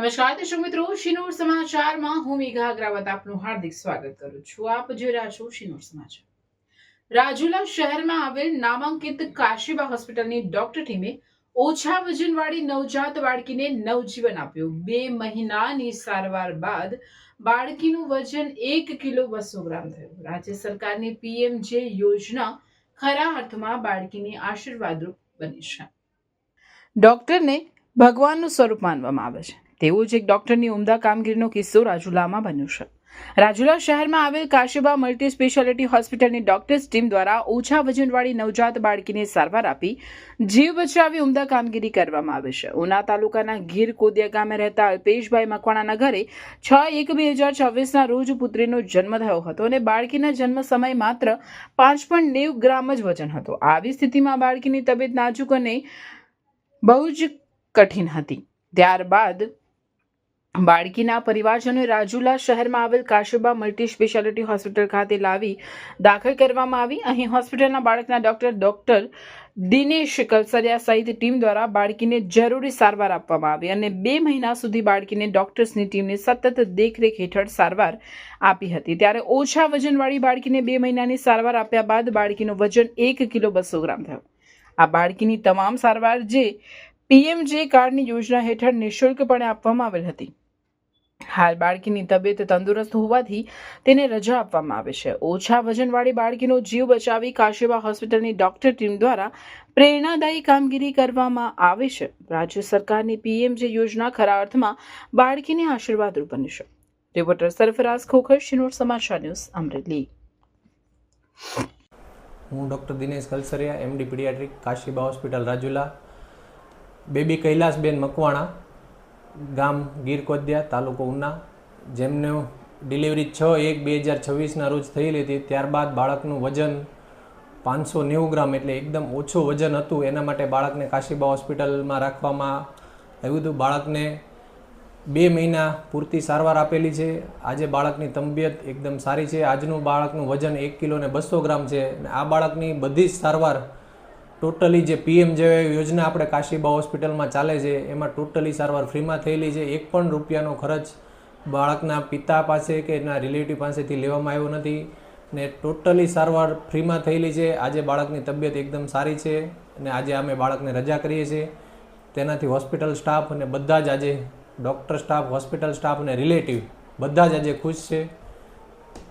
નમસ્કાર દર્શક મિત્રો, શિનોર સમાચારમાં હું મેઘા અગ્રવાલ આપનું હાર્દિક સ્વાગત કરું છું. આપ જોઈ રહ્યા છો શિનોર સમાચાર. રાજુલા શહેરમાં આવેલ નામાંકિત કાશીબા હોસ્પિટલની ડોક્ટર ટીમે ઓછા વજનવાળી નવજાત બાળકીને નવજીવન આપ્યું. 2 મહિનાની સારવાર બાદ બાળકીનું વજન 1 કિલો 200 ગ્રામ થયું. રાજ્ય સરકારની પીએમજે યોજના ખરા અર્થમાં બાળકીની આશીર્વાદરૂપ બની છે. ડોક્ટરને ભગવાનનું સ્વરૂપ માનવામાં આવે છે. તેવું જ એક ડોક્ટરની ઉમદા કામગીરીનો કિસ્સો રાજુલામાં બન્યો છે. રાજુલા શહેરમાં આવેલ કાશીબા મલ્ટી સ્પેશિયાલિટી હોસ્પિટલની ડોક્ટર્સ ટીમ દ્વારા ઓછા વજનવાળી નવજાત બાળકીને સારવાર આપી જીવ બચાવી ઉમદા કામગીરી કરવામાં આવે છે. ઉના તાલુકાના ગીર કોદિયા ગામે રહેતા અલ્પેશભાઈ મકવાણાના ઘરે 6/1/2024ના રોજ પુત્રીનો જન્મ થયો હતો અને બાળકીના જન્મ સમયે માત્ર 5.90 ગ્રામ જ વજન હતો. આવી સ્થિતિમાં બાળકીની તબિયત નાજુક અને બહુ જ કઠિન હતી. ત્યારબાદ બાળકીના પરિવારજનોએ રાજુલા શહેરમાં આવેલ કાશીબા મલ્ટી સ્પેશિયાલિટી હોસ્પિટલ ખાતે લાવી દાખલ કરવામાં આવી. અહીં હોસ્પિટલના બાળકના ડોક્ટર દિનેશ કલસરિયા સહિત ટીમ દ્વારા બાળકીને જરૂરી સારવાર આપવામાં આવી અને 2 મહિના સુધી બાળકીને ડોક્ટર્સની ટીમને સતત દેખરેખ હેઠળ સારવાર આપી હતી. ત્યારે ઓછા વજનવાળી બાળકીને 2 મહિનાની સારવાર આપ્યા બાદ બાળકીનું વજન 1 કિલો 200 ગ્રામ થયું. આ બાળકીની તમામ સારવાર જે પીએમજે કાર્ડની યોજના હેઠળ નિઃશુલ્કપણે આપવામાં આવેલ હતી. હાલ બાળકીની તબિયત તંદુરસ્ત હોવાથી તેને રજા આપવામાં આવે છે. ઓછા વજનવાળી બાળકીનો જીવ બચાવી કાશીબા હોસ્પિટલની ડોક્ટર ટીમ દ્વારા પ્રેરણાદાયી કામગીરી કરવામાં આવે છે. રાજ્ય સરકારની પીએમજે યોજના ખરા અર્થમાં બાળકીને આશીર્વાદરૂપ બની છે. રિપોર્ટર સરફરાઝ ખોખર, શિનોર સમાચાર ન્યૂઝ, અમરેલી. હું doctor Dinesh Kalsariya, MD paediatric, Kashiba hospital Rajula. Baby Kailasben Makwana, ગામ ગીર કોદિયા, તાલુકો ઉના, જેમને ડિલિવરી 6/1/2026ના રોજ થયેલી હતી. ત્યારબાદ બાળકનું વજન 590 ગ્રામ એટલે એકદમ ઓછું વજન હતું. એના માટે બાળકને કાશીબા હોસ્પિટલમાં રાખવામાં આવ્યું હતું. બાળકને 2 મહિના પૂરતી સારવાર આપેલી છે. આજે બાળકની તબિયત એકદમ સારી છે. આજનું બાળકનું વજન 1 કિલો 200 ગ્રામ છે. અને આ બાળકની બધી જ સારવાર ટોટલી જે પીએમજે યોજના આપણે કાશીબા હોસ્પિટલમાં ચાલે છે એમાં ટોટલી સારવાર ફ્રીમાં થયેલી છે. 1 પણ રૂપિયાનો ખર્ચ બાળકના પિતા પાસે કે એના રિલેટિવ પાસેથી લેવામાં આવ્યો નથી ને ટોટલી સારવાર ફ્રીમાં થયેલી છે. આજે બાળકની તબિયત એકદમ સારી છે અને આજે અમે બાળકને રજા કરીએ છીએ. તેનાથી હોસ્પિટલ સ્ટાફ અને બધા જ આજે ડૉક્ટર સ્ટાફ, હોસ્પિટલ સ્ટાફ અને રિલેટિવ બધા જ આજે ખુશ છે.